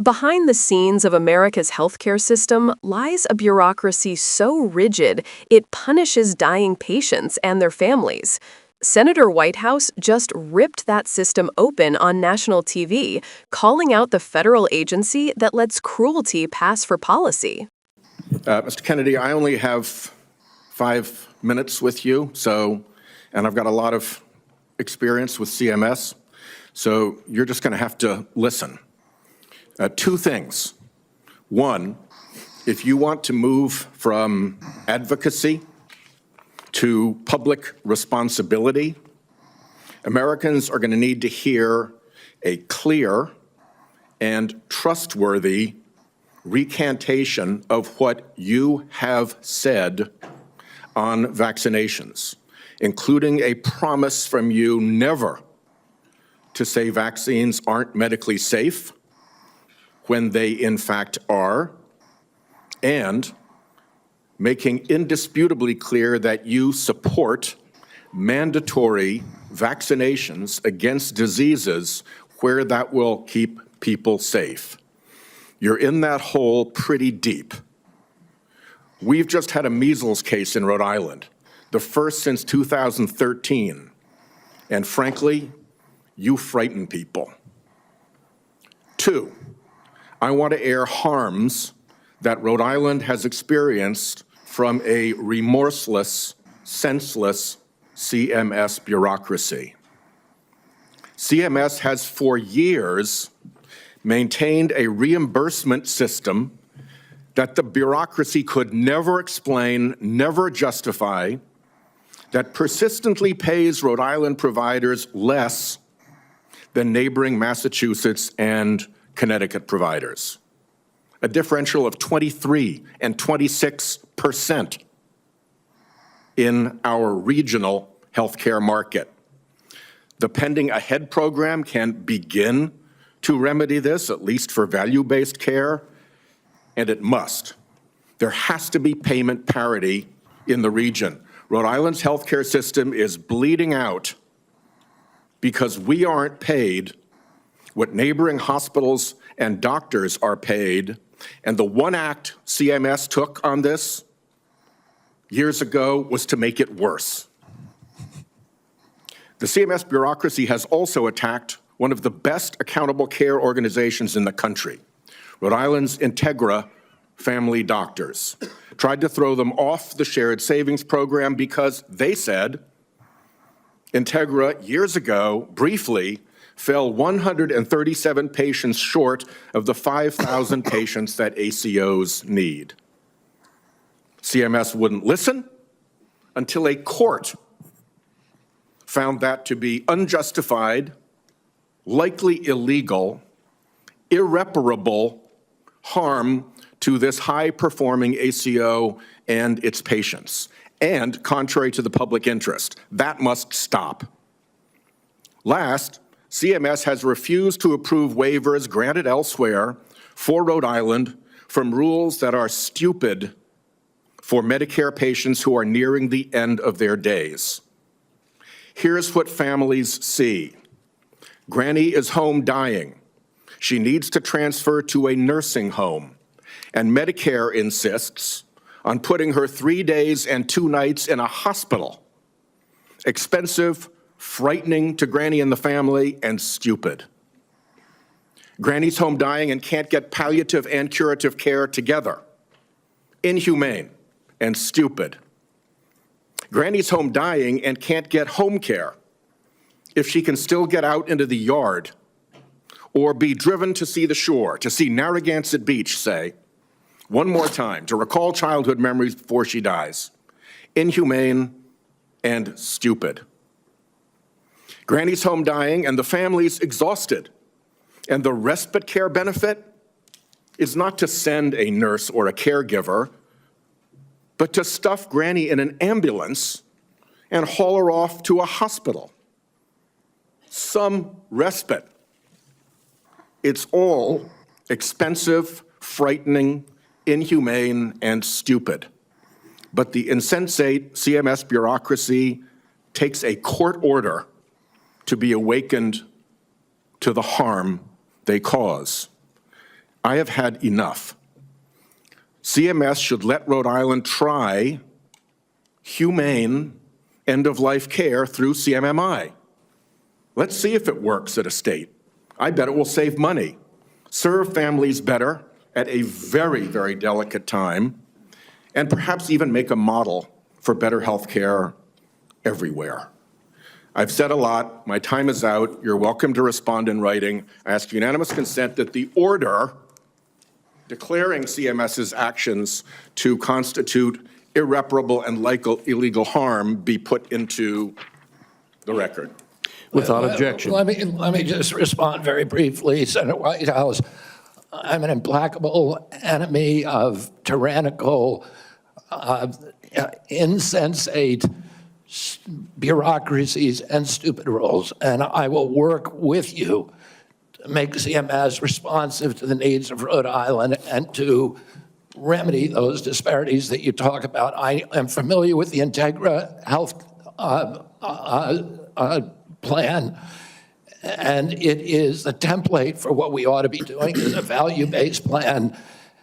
Behind the scenes of America's healthcare system lies a bureaucracy so rigid it punishes dying patients and their families. Senator Whitehouse just ripped that system open on national TV, calling out the federal agency that lets cruelty pass for policy. Mr. Kennedy, I only have 5 minutes with you, and I've got a lot of experience with CMS, so you're just going to have to listen. Two things. One, if you want to move from advocacy to public responsibility, Americans are going to need to hear a clear and trustworthy recantation of what you have said on vaccinations, including a promise from you never to say vaccines aren't medically safe when they in fact are, and making indisputably clear that you support mandatory vaccinations against diseases where that will keep people safe. You're in that hole pretty deep. We've just had a measles case in Rhode Island, the first since 2013, and frankly, you frighten people. Two, I want to air harms that Rhode Island has experienced from a remorseless, senseless CMS bureaucracy. CMS has for years maintained a reimbursement system that the bureaucracy could never explain, never justify, that persistently pays Rhode Island providers less than neighboring Massachusetts and Connecticut providers, a differential of 23 and 26% in our regional healthcare market. The Pending Ahead program can begin to remedy this, at least for value-based care, and it must. There has to be payment parity in the region. Rhode Island's healthcare system is bleeding out because we aren't paid what neighboring hospitals and doctors are paid, and the one act CMS took on this years ago was to make it worse. The CMS bureaucracy has also attacked one of the best accountable care organizations in the country, Rhode Island's Integra Family Doctors, tried to throw them off the shared savings program because they said Integra years ago briefly fell 137 patients short of the 5,000 patients that ACOs need. CMS wouldn't listen until a court found that to be unjustified, likely illegal, irreparable harm to this high-performing ACO and its patients, and contrary to the public interest. That must stop. Last, CMS has refused to approve waivers granted elsewhere for Rhode Island from rules that are stupid for Medicare patients who are nearing the end of their days. Here's what families see. Granny is home dying. She needs to transfer to a nursing home, and Medicare insists on putting her 3 days and 2 nights in a hospital. Expensive, frightening to Granny and the family, and stupid. Granny's home dying and can't get palliative and curative care together. Inhumane and stupid. Granny's home dying and can't get home care if she can still get out into the yard or be driven to see the shore, to see Narragansett Beach, say, one more time, to recall childhood memories before she dies. Inhumane and stupid. Granny's home dying and the family's exhausted. And the respite care benefit is not to send a nurse or a caregiver, but to stuff Granny in an ambulance and haul her off to a hospital. Some respite. It's all expensive, frightening, inhumane, and stupid. But the insensate CMS bureaucracy takes a court order to be awakened to the harm they cause. I have had enough. CMS should let Rhode Island try humane end-of-life care through CMMI. Let's see if it works at a state. I bet it will save money, serve families better at a very, very delicate time, and perhaps even make a model for better health care everywhere. I've said a lot. My time is out. You're welcome to respond in writing. I ask unanimous consent that the order declaring CMS's actions to constitute irreparable and illegal harm be put into the record. Without objection. Let me just respond very briefly, Senator Whitehouse. I'm an implacable enemy of tyrannical, insensate bureaucracies and stupid rules, and I will work with you to make CMS responsive to the needs of Rhode Island and to remedy those disparities that you talk about. I am familiar with the Integra Health plan, and it is the template for what we ought to be doing is a value-based plan.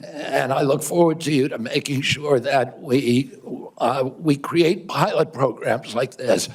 And I look forward to you to making sure that we create pilot programs like this.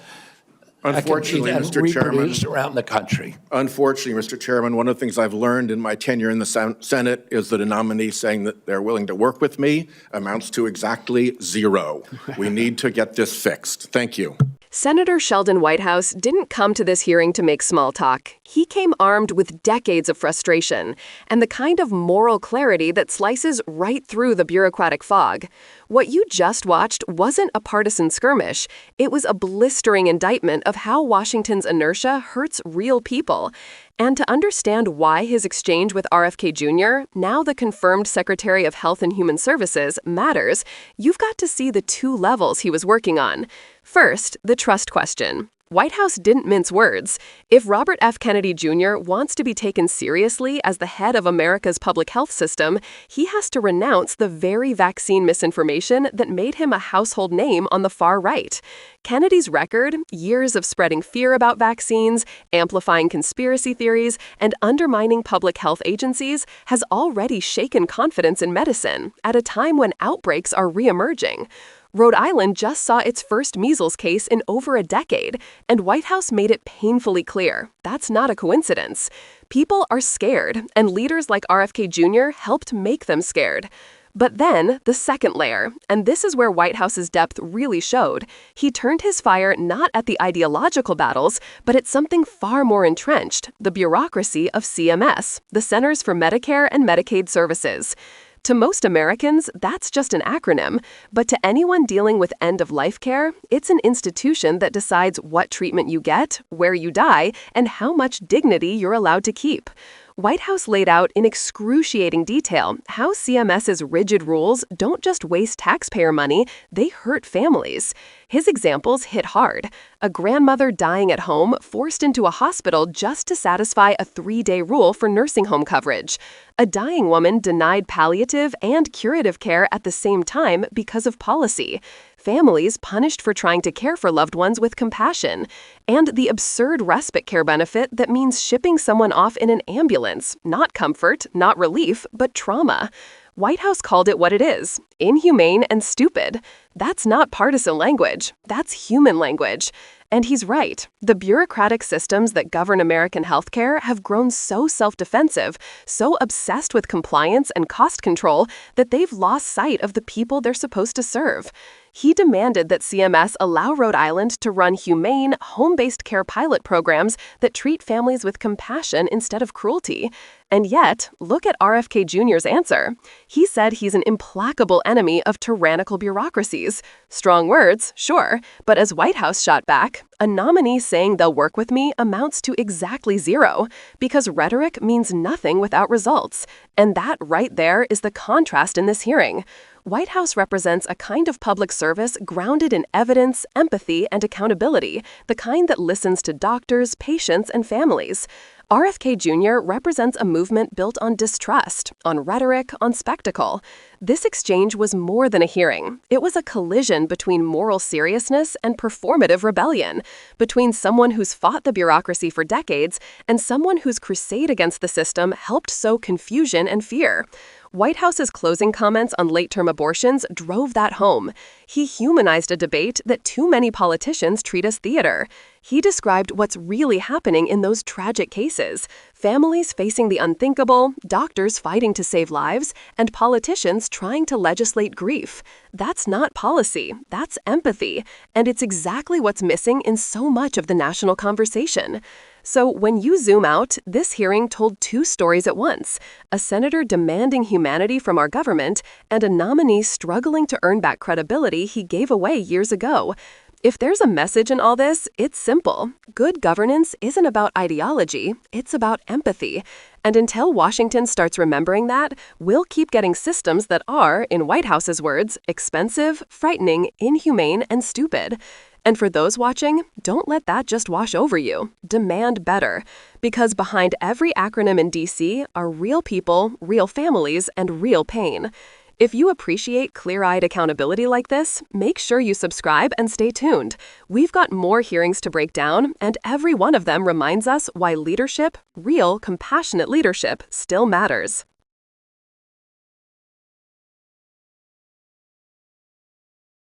Unfortunately, Mr. Chairman, around the country. Unfortunately, Mr. Chairman, one of the things I've learned in my tenure in the Senate is that a nominee saying that they're willing to work with me amounts to exactly zero. We need to get this fixed. Thank you. Senator Sheldon Whitehouse didn't come to this hearing to make small talk. He came armed with decades of frustration and the kind of moral clarity that slices right through the bureaucratic fog. What you just watched wasn't a partisan skirmish. It was a blistering indictment of how Washington's inertia hurts real people. And to understand why his exchange with RFK Jr., now the confirmed Secretary of Health and Human Services, matters, you've got to see the two levels he was working on. First, the trust question. Whitehouse didn't mince words. If Robert F. Kennedy Jr. wants to be taken seriously as the head of America's public health system, he has to renounce the very vaccine misinformation that made him a household name on the far right. Kennedy's record, years of spreading fear about vaccines, amplifying conspiracy theories, and undermining public health agencies, has already shaken confidence in medicine at a time when outbreaks are reemerging. Rhode Island just saw its first measles case in over a decade, and Whitehouse made it painfully clear that's not a coincidence. People are scared, and leaders like RFK Jr. helped make them scared. But then, the second layer, and this is where Whitehouse's depth really showed. He turned his fire not at the ideological battles, but at something far more entrenched, the bureaucracy of CMS, the Centers for Medicare and Medicaid Services. To most Americans, that's just an acronym, but to anyone dealing with end-of-life care, it's an institution that decides what treatment you get, where you die, and how much dignity you're allowed to keep. Whitehouse laid out in excruciating detail how CMS's rigid rules don't just waste taxpayer money, they hurt families. His examples hit hard. A grandmother dying at home forced into a hospital just to satisfy a 3-day rule for nursing home coverage. A dying woman denied palliative and curative care at the same time because of policy. Families punished for trying to care for loved ones with compassion. And the absurd respite care benefit that means shipping someone off in an ambulance, not comfort, not relief, but trauma. Whitehouse called it what it is, inhumane and stupid. That's not partisan language, that's human language. And he's right. The bureaucratic systems that govern American healthcare have grown so self-defensive, so obsessed with compliance and cost control, that they've lost sight of the people they're supposed to serve. He demanded that CMS allow Rhode Island to run humane, home-based care pilot programs that treat families with compassion instead of cruelty. And yet, look at RFK Jr.'s answer. He said he's an implacable enemy of tyrannical bureaucracies. Strong words, sure, but as Whitehouse shot back, a nominee saying they'll work with me amounts to exactly zero, because rhetoric means nothing without results. And that right there is the contrast in this hearing. Whitehouse represents a kind of public service grounded in evidence, empathy, and accountability, the kind that listens to doctors, patients, and families. RFK Jr. represents a movement built on distrust, on rhetoric, on spectacle. This exchange was more than a hearing. It was a collision between moral seriousness and performative rebellion, between someone who's fought the bureaucracy for decades and someone whose crusade against the system helped sow confusion and fear. Whitehouse's closing comments on late-term abortions drove that home. He humanized a debate that too many politicians treat as theater. He described what's really happening in those tragic cases: families facing the unthinkable, doctors fighting to save lives, and politicians trying to legislate grief. That's not policy, that's empathy, and it's exactly what's missing in so much of the national conversation. So when you zoom out, this hearing told two stories at once: a senator demanding humanity from our government and a nominee struggling to earn back credibility he gave away years ago. If there's a message in all this, it's simple. Good governance isn't about ideology, it's about empathy. And until Washington starts remembering that, we'll keep getting systems that are, in Whitehouse's words, expensive, frightening, inhumane, and stupid. And for those watching, don't let that just wash over you. Demand better. Because behind every acronym in DC are real people, real families, and real pain. If you appreciate clear-eyed accountability like this, make sure you subscribe and stay tuned. We've got more hearings to break down, and every one of them reminds us why leadership, real, compassionate leadership, still matters.